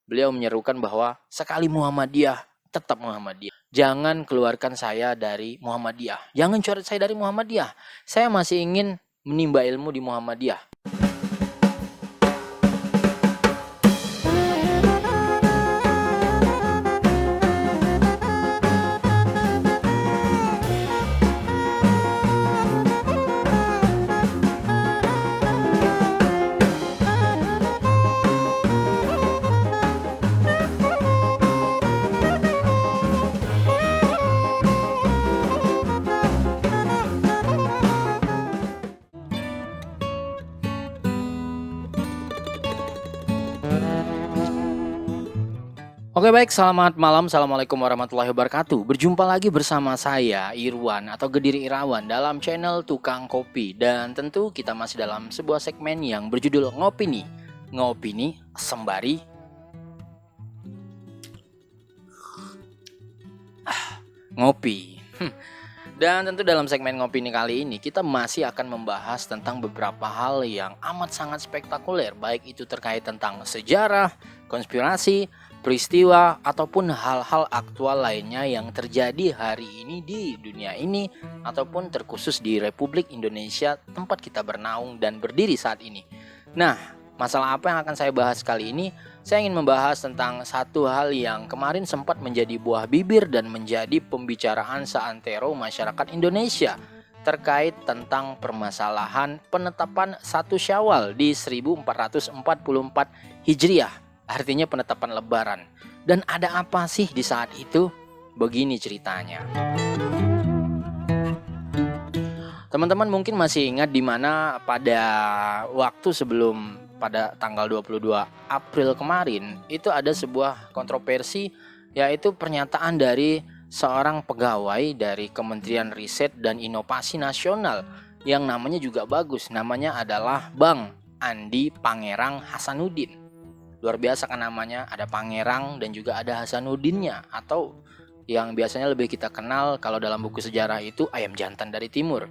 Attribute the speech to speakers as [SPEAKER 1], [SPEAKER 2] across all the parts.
[SPEAKER 1] beliau menyerukan bahwa sekali Muhammadiyah, tetap Muhammadiyah. Jangan keluarkan saya dari Muhammadiyah. Jangan coret saya dari Muhammadiyah. Saya masih ingin menimba ilmu di Muhammadiyah. Oke baik, selamat malam. Assalamualaikum warahmatullahi wabarakatuh. Berjumpa lagi bersama saya, Irwan atau Gediri Irawan dalam channel Tukang Kopi. Dan tentu kita masih dalam sebuah segmen yang berjudul Ngopini. Ngopini sembari ngopi. Dan tentu dalam segmen Ngopini kali ini kita masih akan membahas tentang beberapa hal yang amat sangat spektakuler. Baik itu terkait tentang sejarah, konspirasi, peristiwa, ataupun hal-hal aktual lainnya yang terjadi hari ini di dunia ini, ataupun terkhusus di Republik Indonesia tempat kita bernaung dan berdiri saat ini. Nah, masalah apa yang akan saya bahas kali ini? Saya ingin membahas tentang satu hal yang kemarin sempat menjadi buah bibir dan menjadi pembicaraan seantero masyarakat Indonesia terkait tentang permasalahan penetapan 1 Syawal di 1444 Hijriah, artinya penetapan Lebaran. Dan ada apa sih di saat itu? Begini ceritanya. Teman-teman mungkin masih ingat di mana pada waktu sebelum pada tanggal 22 April kemarin itu ada sebuah kontroversi, yaitu pernyataan dari seorang pegawai dari Kementerian Riset dan Inovasi Nasional yang namanya juga bagus, namanya adalah Bang Andi Pangerang Hasanuddin. Luar biasa kan namanya, ada Pangerang dan juga ada Hasanuddinnya, atau yang biasanya lebih kita kenal kalau dalam buku sejarah itu ayam jantan dari timur.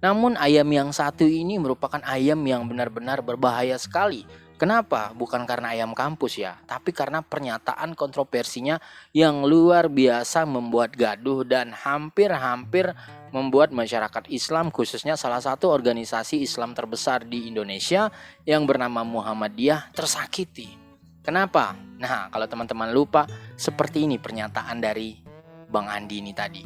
[SPEAKER 1] Namun ayam yang satu ini merupakan ayam yang benar-benar berbahaya sekali. Kenapa? Bukan karena ayam kampus ya, tapi karena pernyataan kontroversinya yang luar biasa membuat gaduh dan hampir-hampir membuat masyarakat Islam, khususnya salah satu organisasi Islam terbesar di Indonesia yang bernama Muhammadiyah, tersakiti. Kenapa? Nah, kalau teman-teman lupa, seperti ini pernyataan dari Bang Andi ini tadi.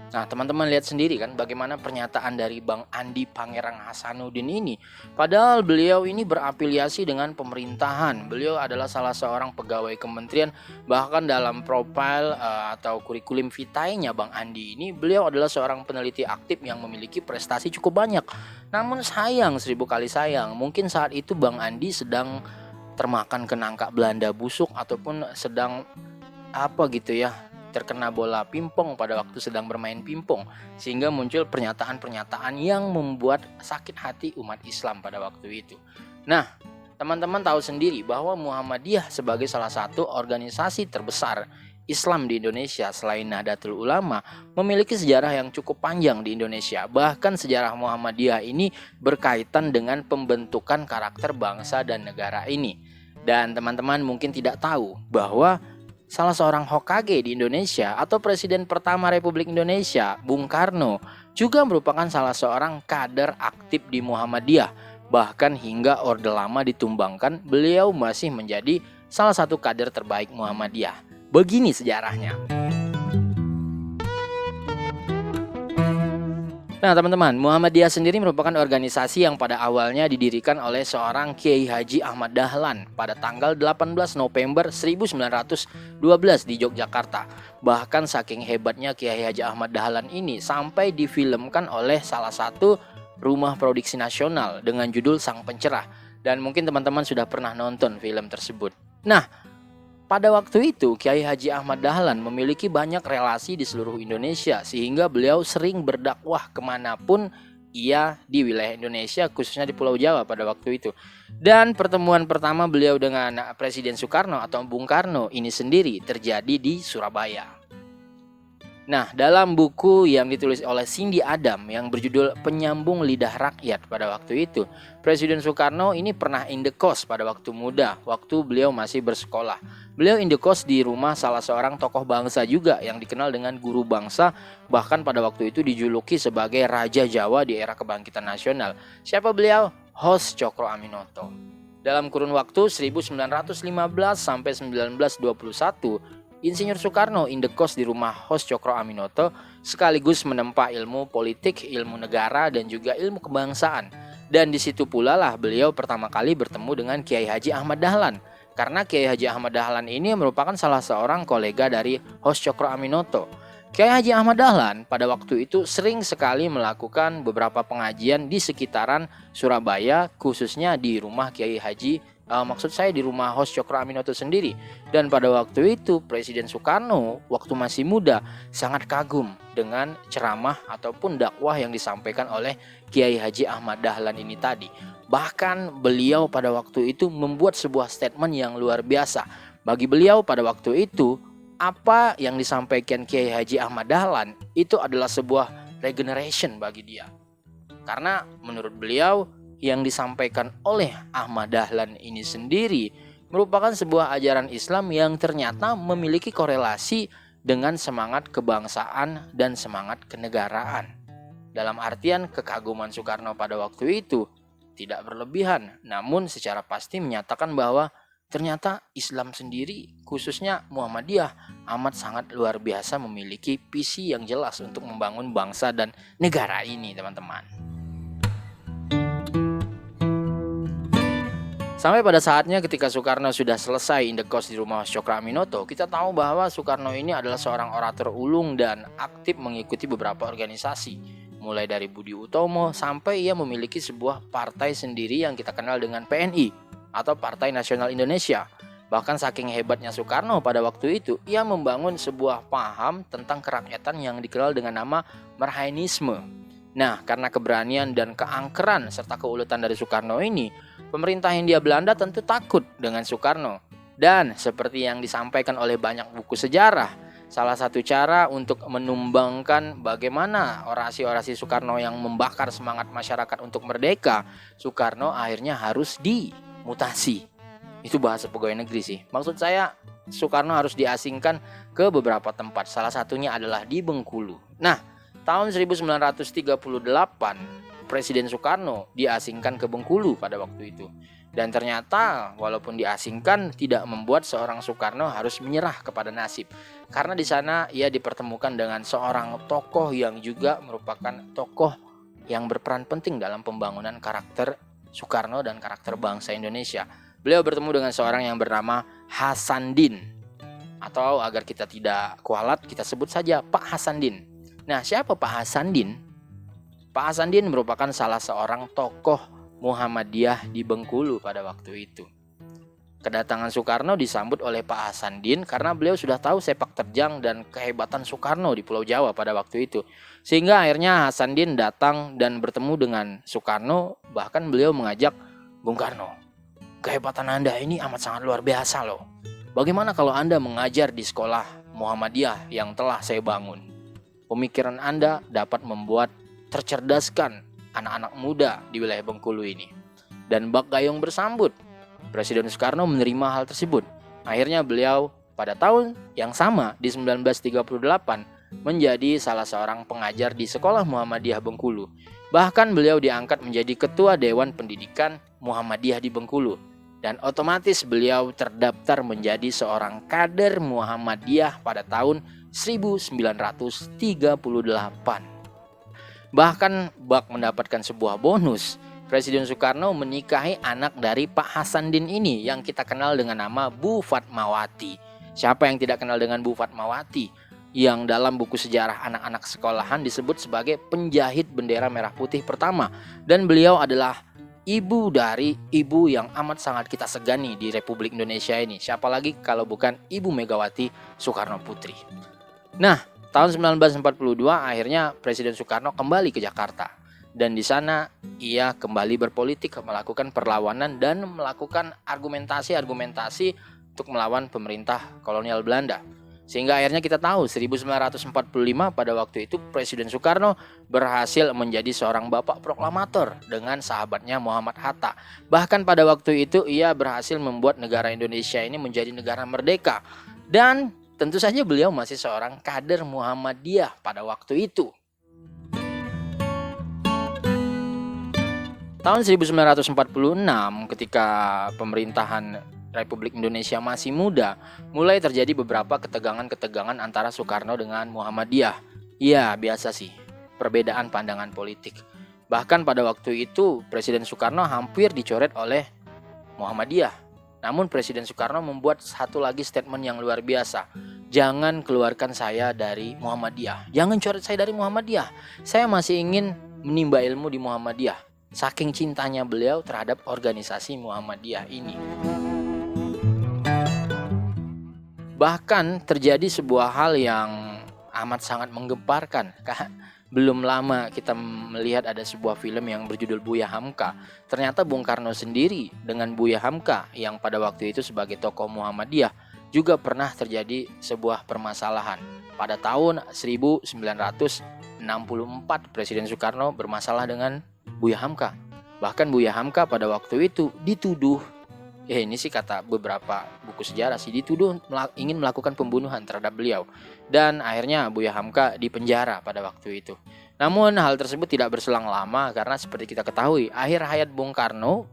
[SPEAKER 1] Nah, teman-teman lihat sendiri kan bagaimana pernyataan dari Bang Andi Pangerang Hasanuddin ini. Padahal beliau ini berafiliasi dengan pemerintahan. Beliau adalah salah seorang pegawai kementerian. Bahkan dalam profil atau kurikulum vitae-nya Bang Andi ini, beliau adalah seorang peneliti aktif yang memiliki prestasi cukup banyak. Namun sayang, 1000 kali sayang, mungkin saat itu Bang Andi sedang termakan kenangka Belanda busuk ataupun sedang apa gitu ya, terkena bola pimpong pada waktu sedang bermain pimpong, sehingga muncul pernyataan-pernyataan yang membuat sakit hati umat Islam pada waktu itu. Nah, teman-teman tahu sendiri bahwa Muhammadiyah sebagai salah satu organisasi terbesar Islam di Indonesia selain Nahdlatul Ulama memiliki sejarah yang cukup panjang di Indonesia. Bahkan sejarah Muhammadiyah ini berkaitan dengan pembentukan karakter bangsa dan negara ini. Dan teman-teman mungkin tidak tahu bahwa salah seorang Hokage di Indonesia atau Presiden pertama Republik Indonesia, Bung Karno, juga merupakan salah seorang kader aktif di Muhammadiyah. Bahkan hingga Orde Lama ditumbangkan, beliau masih menjadi salah satu kader terbaik Muhammadiyah. Begini sejarahnya. Nah teman-teman, Muhammadiyah sendiri merupakan organisasi yang pada awalnya didirikan oleh seorang Kiai Haji Ahmad Dahlan pada tanggal 18 November 1912 di Yogyakarta. Bahkan saking hebatnya Kiai Haji Ahmad Dahlan ini sampai difilmkan oleh salah satu rumah produksi nasional dengan judul Sang Pencerah. Dan mungkin teman-teman sudah pernah nonton film tersebut. Nah, pada waktu itu Kiai Haji Ahmad Dahlan memiliki banyak relasi di seluruh Indonesia, sehingga beliau sering berdakwah kemanapun ia di wilayah Indonesia, khususnya di Pulau Jawa pada waktu itu. Dan pertemuan pertama beliau dengan Presiden Soekarno atau Bung Karno ini sendiri terjadi di Surabaya. Nah, dalam buku yang ditulis oleh Cindy Adam yang berjudul Penyambung Lidah Rakyat pada waktu itu, Presiden Soekarno ini pernah indekos pada waktu muda, waktu beliau masih bersekolah. Beliau indekos di rumah salah seorang tokoh bangsa juga yang dikenal dengan guru bangsa, bahkan pada waktu itu dijuluki sebagai Raja Jawa di era kebangkitan nasional. Siapa beliau? Hos Cokro Aminoto. Dalam kurun waktu 1915 sampai 1921, Insinyur Soekarno indekos di rumah Hos Cokro Aminoto sekaligus menempa ilmu politik, ilmu negara, dan juga ilmu kebangsaan. Dan di situ pula lah beliau pertama kali bertemu dengan Kiai Haji Ahmad Dahlan. Karena Kiai Haji Ahmad Dahlan ini merupakan salah seorang kolega dari Hos Cokro Aminoto. Kiai Haji Ahmad Dahlan pada waktu itu sering sekali melakukan beberapa pengajian di sekitaran Surabaya, khususnya di rumah Kiai Haji maksud saya di rumah Hos Cokro Aminoto sendiri. Dan pada waktu itu Presiden Soekarno waktu masih muda sangat kagum dengan ceramah ataupun dakwah yang disampaikan oleh Kiai Haji Ahmad Dahlan ini tadi. Bahkan beliau pada waktu itu membuat sebuah statement yang luar biasa. Bagi beliau pada waktu itu, apa yang disampaikan Kiai Haji Ahmad Dahlan itu adalah sebuah regeneration bagi dia. Karena menurut beliau yang disampaikan oleh Ahmad Dahlan ini sendiri merupakan sebuah ajaran Islam yang ternyata memiliki korelasi dengan semangat kebangsaan dan semangat kenegaraan. Dalam artian kekaguman Soekarno pada waktu itu tidak berlebihan, namun secara pasti menyatakan bahwa ternyata Islam sendiri, khususnya Muhammadiyah, amat sangat luar biasa memiliki visi yang jelas untuk membangun bangsa dan negara ini, teman-teman. Sampai pada saatnya ketika Soekarno sudah selesai indekos di rumah Hos Cokro Aminoto, kita tahu bahwa Soekarno ini adalah seorang orator ulung dan aktif mengikuti beberapa organisasi. Mulai dari Budi Utomo sampai ia memiliki sebuah partai sendiri yang kita kenal dengan PNI atau Partai Nasional Indonesia. Bahkan saking hebatnya Soekarno pada waktu itu, ia membangun sebuah paham tentang kerakyatan yang dikenal dengan nama Marhainisme. Nah, karena keberanian dan keangkeran serta keuletan dari Soekarno ini, pemerintah Hindia Belanda tentu takut dengan Soekarno. Dan seperti yang disampaikan oleh banyak buku sejarah, salah satu cara untuk menumbangkan bagaimana orasi-orasi Soekarno yang membakar semangat masyarakat untuk merdeka, Soekarno akhirnya harus dimutasi. Itu bahasa pegawai negeri sih. Maksud saya Soekarno harus diasingkan ke beberapa tempat. Salah satunya adalah di Bengkulu. Nah, tahun 1938 Presiden Soekarno diasingkan ke Bengkulu pada waktu itu. Dan ternyata walaupun diasingkan tidak membuat seorang Soekarno harus menyerah kepada nasib. Karena di sana ia dipertemukan dengan seorang tokoh yang juga merupakan tokoh yang berperan penting dalam pembangunan karakter Soekarno dan karakter bangsa Indonesia. Beliau bertemu dengan seorang yang bernama Hasanuddin, atau agar kita tidak kualat kita sebut saja Pak Hasanuddin. Nah, siapa Pak Hasanuddin? Pak Hasanuddin merupakan salah seorang tokoh Muhammadiyah di Bengkulu pada waktu itu. Kedatangan Soekarno disambut oleh Pak Hasanuddin karena beliau sudah tahu sepak terjang dan kehebatan Soekarno di Pulau Jawa pada waktu itu. Sehingga akhirnya Hasanuddin datang dan bertemu dengan Soekarno, bahkan beliau mengajak, "Bung Karno, kehebatan Anda ini amat sangat luar biasa loh. Bagaimana kalau Anda mengajar di sekolah Muhammadiyah yang telah saya bangun? Pemikiran Anda dapat membuat tercerdaskan anak-anak muda di wilayah Bengkulu ini." Dan bak gayung bersambut, Presiden Soekarno menerima hal tersebut. Akhirnya beliau pada tahun yang sama di 1938 menjadi salah seorang pengajar di sekolah Muhammadiyah Bengkulu. Bahkan beliau diangkat menjadi ketua Dewan Pendidikan Muhammadiyah di Bengkulu. Dan otomatis beliau terdaftar menjadi seorang kader Muhammadiyah pada tahun 1938. Bahkan bak mendapatkan sebuah bonus. Presiden Soekarno menikahi anak dari Pak Hasanuddin ini yang kita kenal dengan nama Bu Fatmawati. Siapa yang tidak kenal dengan Bu Fatmawati? Yang dalam buku sejarah anak-anak sekolahan disebut sebagai penjahit bendera merah putih pertama. Dan beliau adalah ibu dari ibu yang amat sangat kita segani di Republik Indonesia ini. Siapa lagi kalau bukan Ibu Megawati Soekarno Putri. Nah, tahun 1942 akhirnya Presiden Soekarno kembali ke Jakarta. Dan di sana ia kembali berpolitik, melakukan perlawanan dan melakukan argumentasi untuk melawan pemerintah kolonial Belanda. Sehingga akhirnya kita tahu 1945 pada waktu itu Presiden Soekarno berhasil menjadi seorang bapak proklamator dengan sahabatnya Muhammad Hatta. Bahkan pada waktu itu ia berhasil membuat negara Indonesia ini menjadi negara merdeka. Dan tentu saja beliau masih seorang kader Muhammadiyah pada waktu itu. Tahun 1946 ketika pemerintahan Republik Indonesia masih muda, mulai terjadi beberapa ketegangan-ketegangan antara Soekarno dengan Muhammadiyah. Ya, biasa sih, perbedaan pandangan politik. Bahkan pada waktu itu Presiden Soekarno hampir dicoret oleh Muhammadiyah. Namun Presiden Soekarno membuat satu lagi statement yang luar biasa. Jangan keluarkan saya dari Muhammadiyah. Jangan coret saya dari Muhammadiyah. Saya masih ingin menimba ilmu di Muhammadiyah. Saking cintanya beliau terhadap organisasi Muhammadiyah ini. Bahkan terjadi sebuah hal yang amat sangat menggemparkan. Belum lama kita melihat ada sebuah film yang berjudul Buya Hamka. Ternyata Bung Karno sendiri dengan Buya Hamka yang pada waktu itu sebagai tokoh Muhammadiyah juga pernah terjadi sebuah permasalahan. Pada tahun 1964 Presiden Soekarno bermasalah dengan Buya Hamka. Bahkan Buya Hamka pada waktu itu dituduh, ini sih kata beberapa buku sejarah sih, dituduh ingin melakukan pembunuhan terhadap beliau. Dan akhirnya Buya Hamka dipenjara pada waktu itu. Namun hal tersebut tidak berselang lama karena seperti kita ketahui, akhir hayat Bung Karno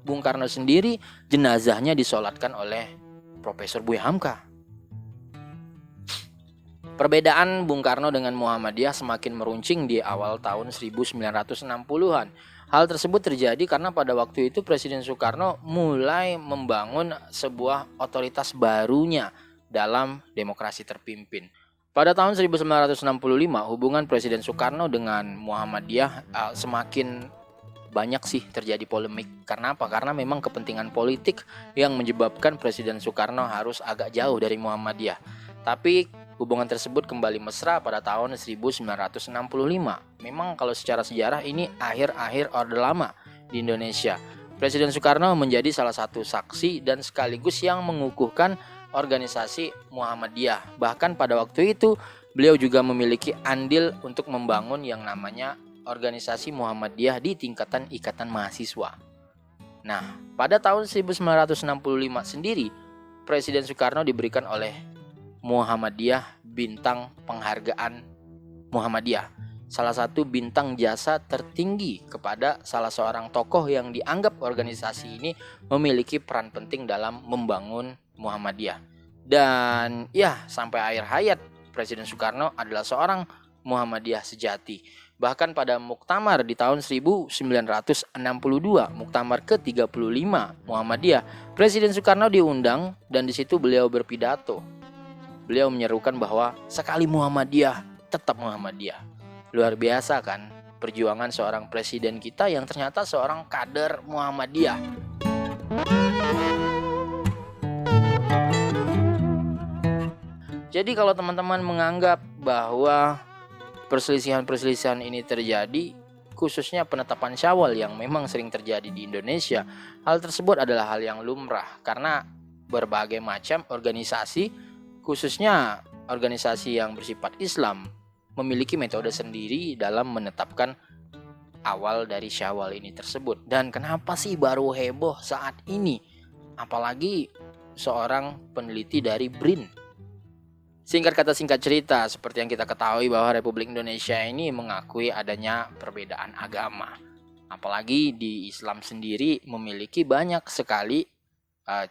[SPEAKER 1] sendiri jenazahnya disolatkan oleh Profesor Buya Hamka. Perbedaan Bung Karno dengan Muhammadiyah semakin meruncing di awal tahun 1960-an. Hal tersebut terjadi karena pada waktu itu Presiden Soekarno mulai membangun sebuah otoritas barunya dalam demokrasi terpimpin. Pada tahun 1965, hubungan Presiden Soekarno dengan Muhammadiyah semakin banyak sih terjadi polemik. Karena apa? Karena memang kepentingan politik yang menyebabkan Presiden Soekarno harus agak jauh dari Muhammadiyah. Tapi hubungan tersebut kembali mesra pada tahun 1965. Memang kalau secara sejarah ini akhir-akhir Orde Lama di Indonesia. Presiden Soekarno menjadi salah satu saksi dan sekaligus yang mengukuhkan organisasi Muhammadiyah. Bahkan pada waktu itu beliau juga memiliki andil untuk membangun yang namanya organisasi Muhammadiyah di tingkatan ikatan mahasiswa. Nah, pada tahun 1965 sendiri Presiden Soekarno diberikan oleh Muhammadiyah bintang penghargaan Muhammadiyah, salah satu bintang jasa tertinggi kepada salah seorang tokoh yang dianggap organisasi ini memiliki peran penting dalam membangun Muhammadiyah. Dan ya, sampai akhir hayat Presiden Soekarno adalah seorang Muhammadiyah sejati. Bahkan pada muktamar di tahun 1962, muktamar ke-35 Muhammadiyah, Presiden Soekarno diundang dan di situ beliau berpidato. Beliau menyerukan bahwa sekali Muhammadiyah, tetap Muhammadiyah. Luar biasa kan perjuangan seorang presiden kita yang ternyata seorang kader Muhammadiyah. Jadi kalau teman-teman menganggap bahwa perselisihan-perselisihan ini terjadi, khususnya penetapan Syawal yang memang sering terjadi di Indonesia, hal tersebut adalah hal yang lumrah karena berbagai macam organisasi, khususnya organisasi yang bersifat Islam, memiliki metode sendiri dalam menetapkan awal dari Syawal ini tersebut. Dan kenapa sih baru heboh saat ini? Apalagi seorang peneliti dari BRIN. Singkat kata singkat cerita, seperti yang kita ketahui bahwa Republik Indonesia ini mengakui adanya perbedaan agama. Apalagi di Islam sendiri memiliki banyak sekali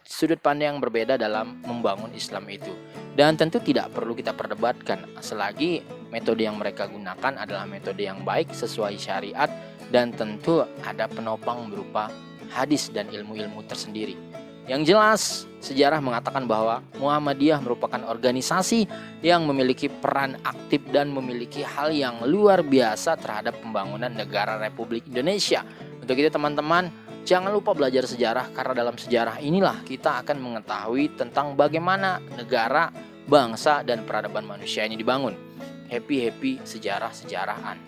[SPEAKER 1] sudut pandang yang berbeda dalam membangun Islam itu. Dan tentu tidak perlu kita perdebatkan selagi metode yang mereka gunakan adalah metode yang baik sesuai syariat dan tentu ada penopang berupa hadis dan ilmu-ilmu tersendiri. Yang jelas sejarah mengatakan bahwa Muhammadiyah merupakan organisasi yang memiliki peran aktif dan memiliki hal yang luar biasa terhadap pembangunan negara Republik Indonesia. Untuk itu teman-teman, jangan lupa belajar sejarah karena dalam sejarah inilah kita akan mengetahui tentang bagaimana negara, bangsa, dan peradaban manusia ini dibangun. Happy sejarah-sejarahan.